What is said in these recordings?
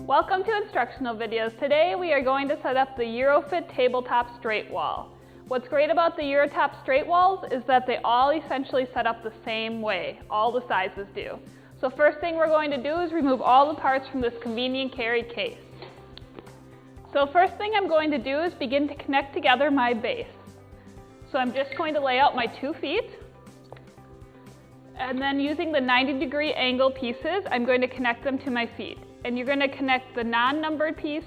Welcome to instructional videos. Today we are going to set up the EuroFit tabletop straight wall. What's great about the EuroTop straight walls is that they all essentially set up the same way. All the sizes do. So first thing we're going to do is remove all the parts from this convenient carry case. So first thing I'm going to do is begin to connect together my base. So I'm just going to lay out my 2 feet. And then using the 90-degree angle pieces, I'm going to connect them to my feet. And you're going to connect the non-numbered piece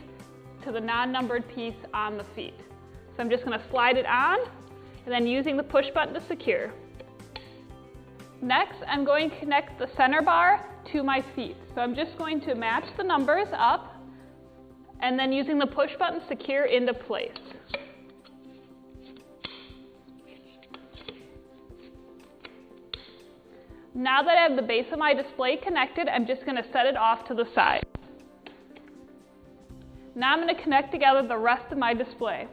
to the non-numbered piece on the feet. So I'm just going to slide it on, and then using the push button to secure. Next, I'm going to connect the center bar to my feet. So I'm just going to match the numbers up, and then using the push button, secure into place. Now that I have the base of my display connected, I'm just going to set it off to the side. Now I'm going to connect together the rest of my display.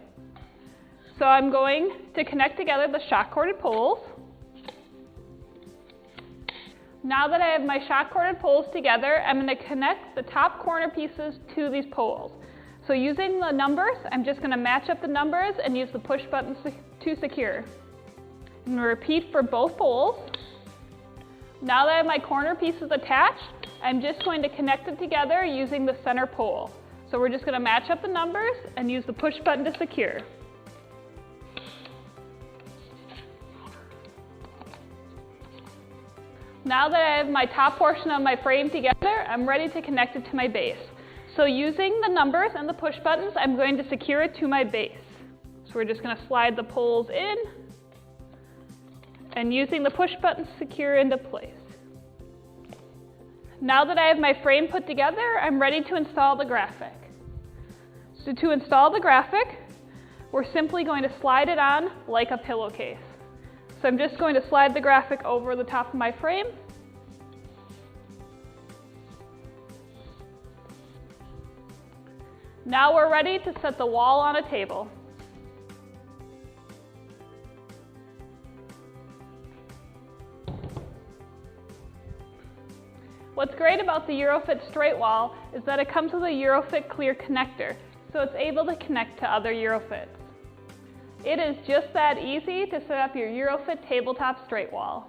So I'm going to connect together the shock-corded poles. Now that I have my shock-corded poles together, I'm going to connect the top corner pieces to these poles. So using the numbers, I'm just going to match up the numbers and use the push button to secure. I'm going to repeat for both poles. Now that I have my corner pieces attached, I'm just going to connect them together using the center pole. So we're just going to match up the numbers and use the push button to secure. Now that I have my top portion of my frame together, I'm ready to connect it to my base. So using the numbers and the push buttons, I'm going to secure it to my base. So we're just going to slide the poles in, and using the push button, secure into place. Now that I have my frame put together, I'm ready to install the graphic. So to install the graphic, we're simply going to slide it on like a pillowcase. So I'm just going to slide the graphic over the top of my frame. Now we're ready to set the wall on a table. What's great about the EuroFit straight wall is that it comes with a EuroFit clear connector, so it's able to connect to other EuroFits. It is just that easy to set up your EuroFit tabletop straight wall.